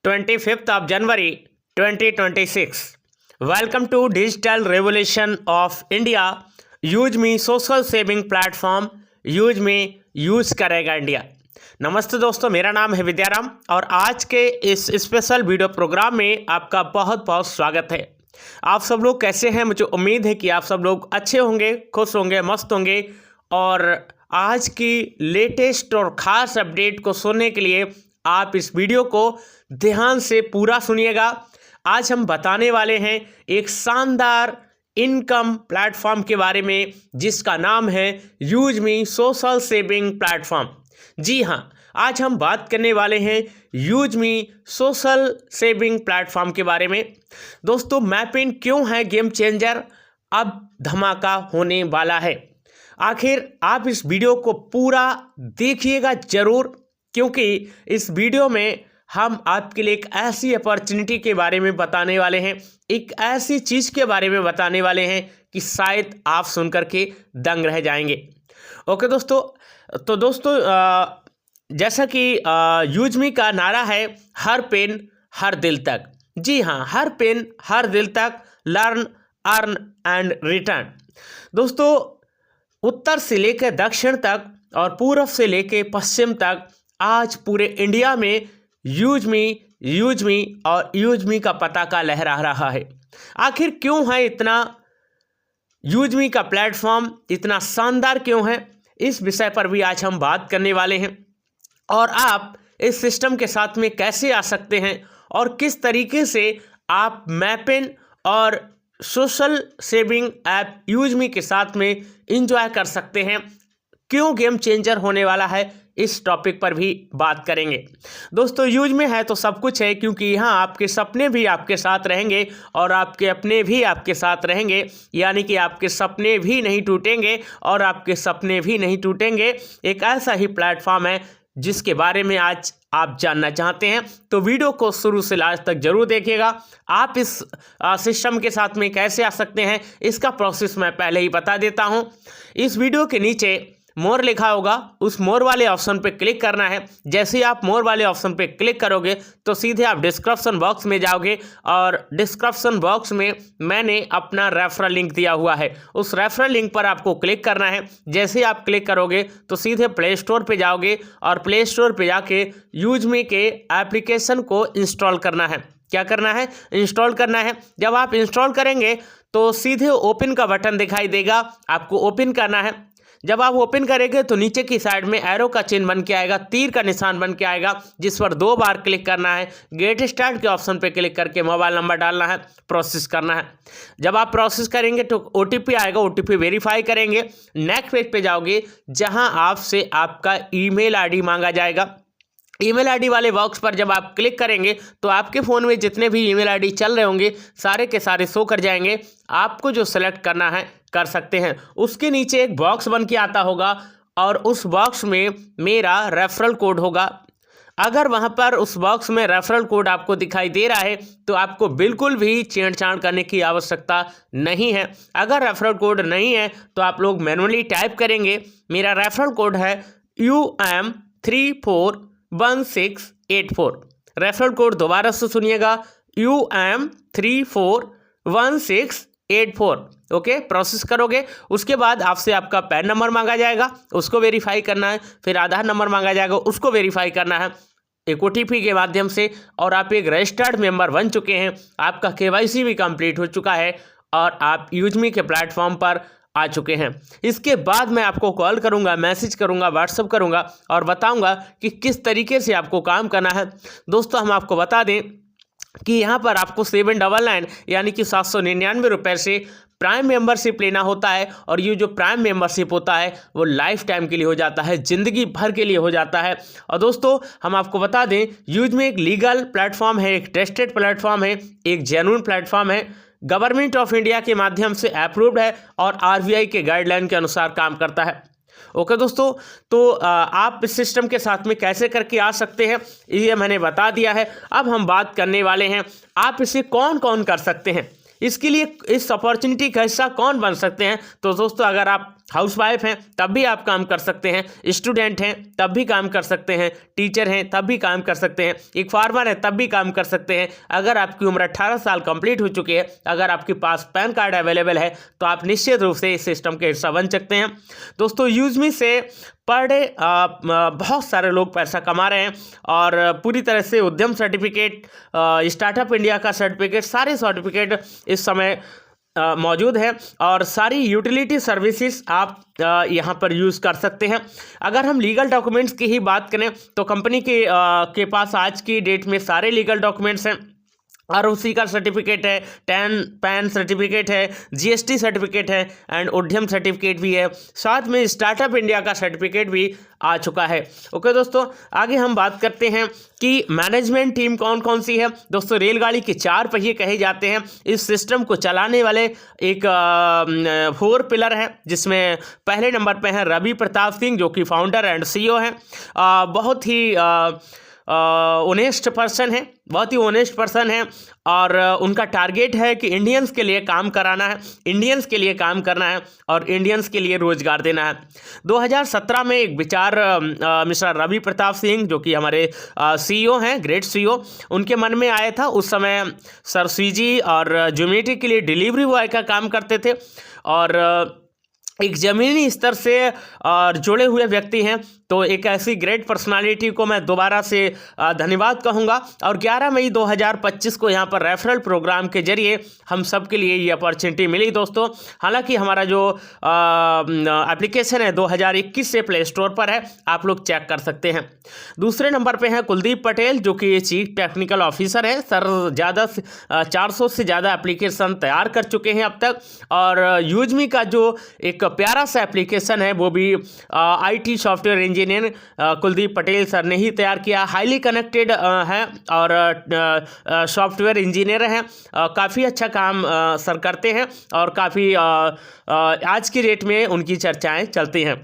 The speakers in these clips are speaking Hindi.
25th of January 2026. Welcome to Digital Revolution of India. Use me social saving platform use में यूज करेगा इंडिया। नमस्ते दोस्तों, मेरा नाम है विद्याराम और आज के इस स्पेशल वीडियो प्रोग्राम में आपका बहुत बहुत स्वागत है। आप सब लोग कैसे हैं? मुझे उम्मीद है कि आप सब लोग अच्छे होंगे, खुश होंगे, मस्त होंगे और आज की लेटेस्ट और ख़ास अपडेट को सुनने के लिए आप इस वीडियो को ध्यान से पूरा सुनिएगा। आज हम बताने वाले हैं एक शानदार इनकम प्लेटफॉर्म के बारे में जिसका नाम है use me social saving platform. जी हाँ, आज हम बात करने वाले हैं use me social saving platform के बारे में। दोस्तों, मैपिन क्यों है गेम चेंजर? अब धमाका होने वाला है। आखिर आप इस वीडियो को पूरा देखिएगा ज़रूर, क्योंकि इस वीडियो में हम आपके लिए एक ऐसी अपॉर्चुनिटी के बारे में बताने वाले हैं, एक ऐसी चीज़ के बारे में बताने वाले हैं कि शायद आप सुनकर के दंग रह जाएंगे। ओके दोस्तों, तो दोस्तों जैसा कि यूज मी का नारा है, हर पेन हर दिल तक। जी हाँ, हर पेन हर दिल तक, लर्न अर्न एंड रिटर्न। दोस्तों, उत्तर से लेकर दक्षिण तक और पूर्व से लेकर पश्चिम तक आज पूरे इंडिया में यूज मी और यूज मी का पताका लहरा रहा है। आखिर क्यों है इतना यूज मी का प्लेटफॉर्म इतना शानदार क्यों है, इस विषय पर भी आज हम बात करने वाले हैं। और आप इस सिस्टम के साथ में कैसे आ सकते हैं और किस तरीके से आप मैपिन और social saving app use me के साथ में एंजॉय कर सकते हैं, क्यों गेम चेंजर होने वाला है, इस टॉपिक पर भी बात करेंगे। दोस्तों, यूज में है तो सब कुछ है, क्योंकि यहाँ आपके सपने भी आपके साथ रहेंगे और आपके अपने भी आपके साथ रहेंगे, यानी कि आपके सपने भी नहीं टूटेंगे और आपके सपने भी नहीं टूटेंगे। एक ऐसा ही प्लेटफॉर्म है जिसके बारे में आज आप जानना चाहते हैं, तो वीडियो को शुरू से लास्ट तक जरूर देखिएगा। आप इस सिस्टम के साथ में कैसे आ सकते हैं, इसका प्रोसेस मैं पहले ही बता देता हूं। इस वीडियो के नीचे मोर लिखा होगा, उस मोर वाले ऑप्शन पे क्लिक करना है। जैसे ही आप मोर वाले ऑप्शन पे क्लिक करोगे तो सीधे आप डिस्क्रिप्शन बॉक्स में जाओगे और डिस्क्रिप्शन बॉक्स में मैंने अपना रेफरल लिंक दिया हुआ है, उस रेफरल लिंक पर आपको क्लिक करना है। जैसे ही आप क्लिक करोगे तो सीधे प्ले स्टोर पे जाओगे और प्ले स्टोर पे जाके यूज मी के एप्लीकेशन को इंस्टॉल करना है। क्या करना है? इंस्टॉल करना है। जब आप इंस्टॉल करेंगे तो सीधे ओपन का बटन दिखाई देगा, आपको ओपन करना है। जब आप ओपन करेंगे तो नीचे की साइड में एरो का चिन्ह बन के आएगा, तीर का निशान बन के आएगा, जिस पर 2 बार क्लिक करना है। गेट स्टार्ट के ऑप्शन पे क्लिक करके मोबाइल नंबर डालना है, प्रोसेस करना है। जब आप प्रोसेस करेंगे तो ओटीपी आएगा, ओटीपी वेरीफाई करेंगे। नेक्स्ट पेज पे जाओगे जहां आपसे आपका ईमेल आईडी मांगा जाएगा। ईमेल आईडी वाले बॉक्स पर जब आप क्लिक करेंगे तो आपके फ़ोन में जितने भी ईमेल आईडी चल रहे होंगे सारे के सारे शो कर जाएंगे। आपको जो सेलेक्ट करना है कर सकते हैं। उसके नीचे एक बॉक्स बन के आता होगा और उस बॉक्स में मेरा रेफरल कोड होगा। अगर वहां पर उस बॉक्स में रेफरल कोड आपको दिखाई दे रहा है तो आपको बिल्कुल भी छेड़छाड़ करने की आवश्यकता नहीं है। अगर रेफरल कोड नहीं है तो आप लोग मैनुअली टाइप करेंगे। मेरा रेफरल कोड है UM341684। रेफरल कोड दोबारा से सुनिएगा, UM341684। ओके, प्रोसेस करोगे उसके बाद आपसे आपका पैन नंबर मांगा जाएगा, उसको वेरीफाई करना है। फिर आधार नंबर मांगा जाएगा, उसको वेरीफाई करना है एक ओटीपी के माध्यम से। और आप एक रजिस्टर्ड मेंबर बन चुके हैं, आपका केवाईसी भी कंप्लीट हो चुका है और आप यूज मी के प्लेटफॉर्म पर आ चुके हैं। इसके बाद मैं आपको कॉल करूंगा, मैसेज करूंगा, व्हाट्सअप करूंगा और बताऊंगा कि किस तरीके से आपको काम करना है। दोस्तों, हम आपको बता दें कि यहाँ पर आपको 799 यानी कि 799 रुपये से प्राइम मेंबरशिप लेना होता है। और ये जो प्राइम मेंबरशिप होता है वो लाइफ टाइम के लिए हो जाता है, ज़िंदगी भर के लिए हो जाता है। और दोस्तों, हम आपको बता दें यूज में एक लीगल प्लेटफॉर्म है, एक ट्रस्टेड प्लेटफॉर्म है, एक जेन्युइन प्लेटफॉर्म है, गवर्नमेंट ऑफ इंडिया के माध्यम से अप्रूव्ड है और आरबीआई के गाइडलाइन के अनुसार काम करता है। ओके दोस्तों, तो आप इस सिस्टम के साथ में कैसे करके आ सकते हैं ये मैंने बता दिया है। अब हम बात करने वाले हैं आप इसे कौन कौन कर सकते हैं, इसके लिए इस अपॉर्चुनिटी का हिस्सा कौन बन सकते हैं। तो दोस्तों, अगर आप हाउसवाइफ हैं तब भी आप काम कर सकते हैं, स्टूडेंट हैं तब भी काम कर सकते हैं, टीचर हैं तब भी काम कर सकते हैं, एक फार्मर है तब भी काम कर सकते हैं। अगर आपकी उम्र 18 साल कंप्लीट हो चुकी है, अगर आपके पास पैन कार्ड अवेलेबल है तो आप निश्चित रूप से इस सिस्टम के हिस्सा बन सकते हैं। दोस्तों यूजमी से पर डे बहुत सारे लोग पैसा कमा रहे हैं और पूरी तरह से उद्यम सर्टिफिकेट, स्टार्टअप इंडिया का सर्टिफिकेट, सारे सर्टिफिकेट इस समय मौजूद है और सारी यूटिलिटी सर्विसेज आप यहाँ पर यूज़ कर सकते हैं। अगर हम लीगल डॉक्यूमेंट्स की ही बात करें तो कंपनी के पास आज की डेट में सारे लीगल डॉक्यूमेंट्स हैं। आरओसी का सर्टिफिकेट है, पैन सर्टिफिकेट है, जीएसटी सर्टिफिकेट है एंड उद्यम सर्टिफिकेट भी है, साथ में स्टार्टअप इंडिया का सर्टिफिकेट भी आ चुका है। ओके दोस्तों, आगे हम बात करते हैं कि मैनेजमेंट टीम कौन कौन सी है। दोस्तों रेलगाड़ी के 4 पहिए कहे जाते हैं। इस सिस्टम को चलाने वाले एक 4 पिलर है, जिसमें पहले नंबर पे हैं रवि प्रताप सिंह जो कि फाउंडर एंड सीईओ हैं। बहुत ही ऑनेस्ट पर्सन है, बहुत ही ऑनेस्ट पर्सन है और उनका टारगेट है कि इंडियंस के लिए काम कराना है, इंडियंस के लिए काम करना है और इंडियंस के लिए रोजगार देना है। 2017 में एक विचार मिस्टर रवि प्रताप सिंह जो कि हमारे सीईओ हैं, ग्रेट सीईओ, उनके मन में आया था। उस समय सर स्विगी और जोमेटो के लिए डिलीवरी बॉय का काम करते थे और एक ज़मीनी स्तर से जुड़े हुए व्यक्ति हैं। तो एक ऐसी ग्रेट पर्सनालिटी को मैं दोबारा से धन्यवाद कहूँगा और 11 मई 2025 को यहाँ पर रेफरल प्रोग्राम के जरिए हम सब के लिए ये अपॉर्चुनिटी मिली दोस्तों। हालांकि हमारा जो एप्लीकेशन है 2021 से प्ले स्टोर पर है, आप लोग चेक कर सकते हैं। दूसरे नंबर पे हैं कुलदीप पटेल जो कि चीफ टेक्निकल ऑफिसर है। सर 400 से ज़्यादा एप्लीकेशन तैयार कर चुके हैं अब तक और यूजमी का जो एक प्यारा सा एप्लीकेशन है वो भी IT software engineer Kuldeep Patel sir ने ही तैयार किया। हाईली कनेक्टेड हैं और सॉफ्टवेयर इंजीनियर हैं, काफ़ी अच्छा काम सर करते हैं और काफ़ी आज की डेट में उनकी चर्चाएं चलती हैं।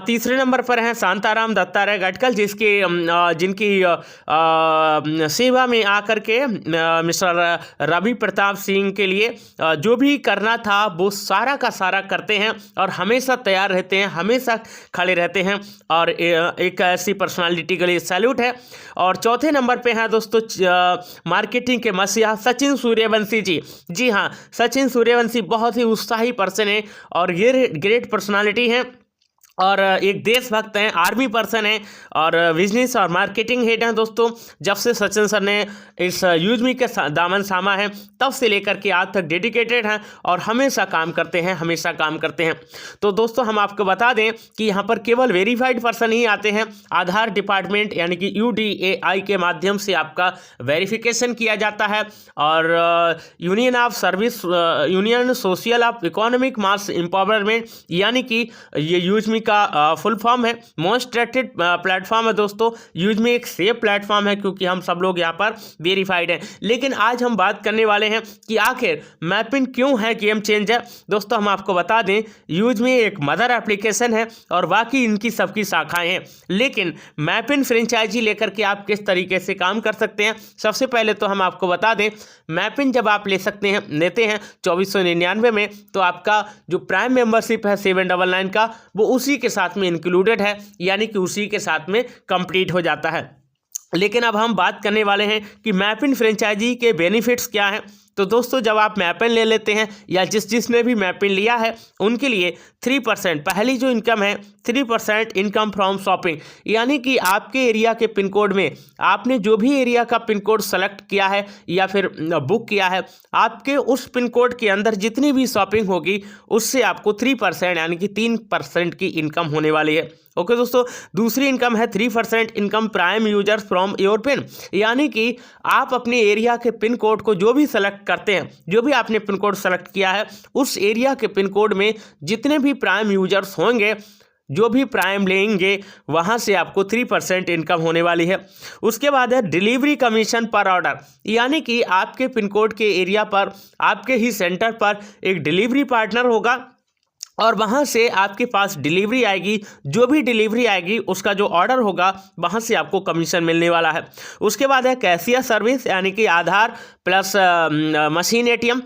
तीसरे नंबर पर हैं शांताराम दत्तात्रेय गटकल जिनकी सेवा में आकर के मिस्टर रवि प्रताप सिंह के लिए जो भी करना था वो सारा का सारा करते हैं और हमेशा तैयार रहते हैं, हमेशा खड़े रहते हैं और एक ऐसी पर्सनालिटी के लिए सैल्यूट है। और चौथे नंबर पे हैं दोस्तों मार्केटिंग के मसीहा सचिन सूर्यवंशी जी। जी हाँ, सचिन सूर्यवंशी बहुत ही उत्साही पर्सन है और ये ग्रेट पर्सनालिटी है और एक देशभक्त हैं, आर्मी पर्सन हैं और बिजनेस और मार्केटिंग हेड हैं दोस्तों। जब से सचिन सर ने इस यूजमी के दामन सामा है तब से लेकर के आज तक डेडिकेटेड हैं और हमेशा काम करते हैं, हमेशा काम करते हैं। तो दोस्तों हम आपको बता दें कि यहाँ पर केवल वेरीफाइड पर्सन ही आते हैं। आधार डिपार्टमेंट यानी कि UDAI के माध्यम से आपका वेरिफिकेशन किया जाता है और union social of economic mass empowerment यानी कि ये यूजमी का फुल फॉर्म है। मोस्ट ट्रस्टेड प्लेटफॉर्म है दोस्तों। यूजमी एक सेफ प्लेटफॉर्म है क्योंकि हम सब लोग यहाँ पर वेरीफाइड हैं। लेकिन आज हम बात करने वाले हैं कि आखिर मैपिन क्यों है गेम चेंजर। दोस्तों हम आपको बता दें यूजमी एक मदर एप्लीकेशन है और बाकी इनकी सबकी शाखाएं हैं, लेकिन मैपिन फ्रेंचाइजी लेकर के आप किस तरीके से काम कर सकते हैं। सबसे पहले तो हम आपको बता दें मैपिन जब आप लेते हैं 2499 में तो आपका जो प्राइम मेंबरशिप है 799 का वो उसी के साथ में इंक्लूडेड है, यानी कि उसी के साथ में कंप्लीट हो जाता है। लेकिन अब हम बात करने वाले हैं कि मैपिन फ्रेंचाइजी के बेनिफिट्स क्या हैं। तो दोस्तों जब आप मैपिन ले लेते हैं या जिसने भी मैपिन लिया है उनके लिए 3% पहली जो इनकम है 3% इनकम फ्रॉम शॉपिंग, यानी कि आपके एरिया के पिन कोड में आपने जो भी एरिया का पिन कोड सेलेक्ट किया है या फिर बुक किया है, आपके उस पिन कोड के अंदर जितनी भी शॉपिंग होगी उससे आपको 3% यानी कि 3% की इनकम होने वाली है। ओके दोस्तों, दूसरी इनकम है 3% income prime users from your pin, यानी कि आप अपने एरिया के पिन कोड को जो भी सेलेक्ट करते हैं, जो भी आपने पिन कोड सेलेक्ट किया है उस एरिया के पिन कोड में जितने भी प्राइम यूजर्स होंगे, जो भी प्राइम लेंगे वहाँ से आपको 3% इनकम होने वाली है। उसके बाद है डिलीवरी कमीशन पर ऑर्डर, यानी कि आपके पिन कोड के एरिया पर आपके ही सेंटर पर एक डिलीवरी पार्टनर होगा और वहाँ से आपके पास डिलीवरी आएगी, जो भी डिलीवरी आएगी उसका जो ऑर्डर होगा वहाँ से आपको कमीशन मिलने वाला है। उसके बाद है कैशियर सर्विस, यानी कि आधार प्लस मशीन एटीएम।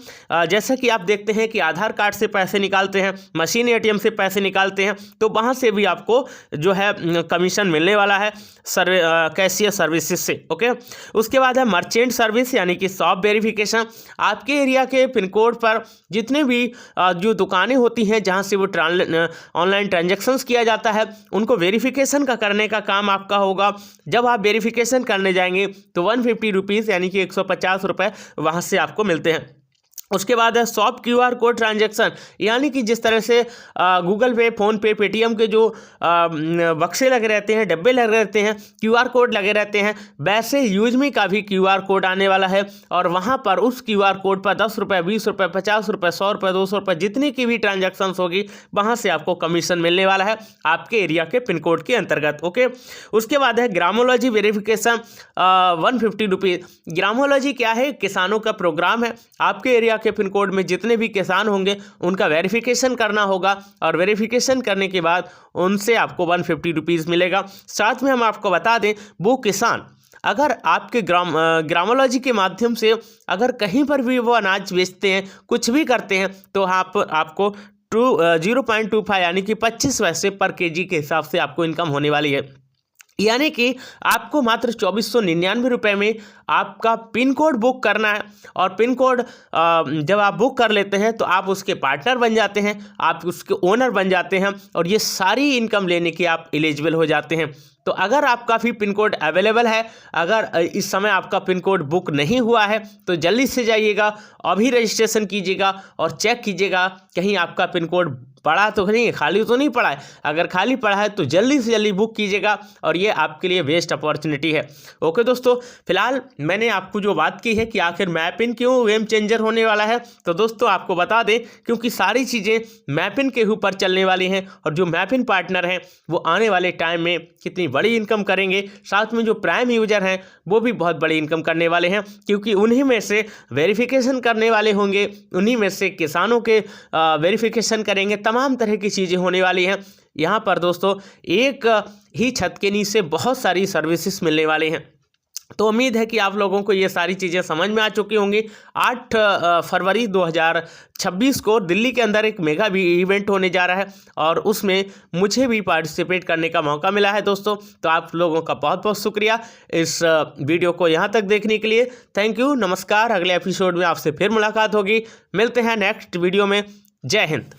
जैसा कि आप देखते हैं कि आधार कार्ड से पैसे निकालते हैं, मशीन एटीएम से पैसे निकालते हैं, तो वहाँ से भी आपको जो है कमीशन मिलने वाला है कैशियर सर्विसेज से। ओके, उसके बाद है मर्चेंट सर्विस, यानी कि शॉप वेरिफिकेशन। आपके एरिया के पिन कोड पर जितने भी जो दुकानें होती हैं जहाँ से वो ऑनलाइन ट्रांजैक्शंस किया जाता है, उनको वेरिफिकेशन का करने का काम आपका होगा। जब आप वेरिफिकेशन करने जाएंगे तो 150 रुपीज़, यानी कि 150 रुपये वहाँ से आपको मिलते हैं। उसके बाद है शॉप QR कोड ट्रांजैक्शन, यानी कि जिस तरह से गूगल पे, फ़ोन पे, पेटीएम के जो बक्से लगे रहते हैं, डब्बे लगे रहते हैं, QR कोड लगे रहते हैं, वैसे यूजमी का भी QR कोड आने वाला है। और वहाँ पर उस QR कोड पर 10 रुपये, 20 रुपये, 50 रुपये, 100 रुपये, 200 रुपये, जितनी की भी ट्रांजैक्शंस होगी वहाँ से आपको कमीशन मिलने वाला है आपके एरिया के पिन कोड के अंतर्गत। ओके, उसके बाद है ग्रामोलॉजी वेरिफिकेशन, 150 रुपीज़। ग्रामोलॉजी क्या है? किसानों का प्रोग्राम है। आपके एरिया के पिन कोड में जितने भी किसान होंगे उनका वेरिफिकेशन करना होगा, और वेरिफिकेशन करने के बाद उनसे आपको 150 रुपीज़ मिलेगा। साथ में हम आपको बता दें, वो किसान अगर आपके ग्रामोलॉजी के माध्यम से अगर कहीं पर भी वो अनाज बेचते हैं, कुछ भी करते हैं, तो आपको 0.25 यानी कि 25 पैसे पर केजी के हिसाब से आपको इनकम होने वाली है। यानी कि आपको मात्र 2499 रुपये में आपका पिन कोड बुक करना है। और पिन कोड जब आप बुक कर लेते हैं तो आप उसके पार्टनर बन जाते हैं, आप उसके ओनर बन जाते हैं, और ये सारी इनकम लेने के आप एलिजिबल हो जाते हैं। तो अगर आपका भी पिन कोड अवेलेबल है, अगर इस समय आपका पिन कोड बुक नहीं हुआ है, तो जल्दी से जाइएगा, अभी रजिस्ट्रेशन कीजिएगा और चेक कीजिएगा कहीं आपका पिन कोड पड़ा तो नहीं, खाली तो नहीं पड़ा है। अगर खाली पड़ा है तो जल्दी से जल्दी बुक कीजिएगा, और ये आपके लिए बेस्ट अपॉर्चुनिटी है। ओके दोस्तों, फिलहाल मैंने आपको जो बात की है कि आखिर मैपिन क्यों गेम चेंजर होने वाला है, तो दोस्तों आपको बता दें क्योंकि सारी चीज़ें मैपिन के ऊपर चलने वाली हैं, और जो मैपिन पार्टनर हैं वो आने वाले टाइम में कितनी बड़ी इनकम करेंगे। साथ में जो प्राइम यूजर हैं वो भी बहुत बड़ी इनकम करने वाले हैं, क्योंकि उन्हीं में से वेरिफिकेशन करने वाले होंगे, उन्हीं में से किसानों के वेरिफिकेशन करेंगे, तमाम तरह की चीज़ें होने वाली हैं। यहाँ पर दोस्तों एक ही छत के नीचे बहुत सारी सर्विसेज मिलने वाली हैं। तो उम्मीद है कि आप लोगों को ये सारी चीज़ें समझ में आ चुकी होंगी। 8 फरवरी 2026 को दिल्ली के अंदर एक मेगा भी इवेंट होने जा रहा है, और उसमें मुझे भी पार्टिसिपेट करने का मौका मिला है दोस्तों। तो आप लोगों का बहुत बहुत शुक्रिया इस वीडियो को यहाँ तक देखने के लिए। थैंक यू, नमस्कार। अगले एपिसोड में आपसे फिर मुलाकात होगी। मिलते हैं नेक्स्ट वीडियो में। जय हिंद।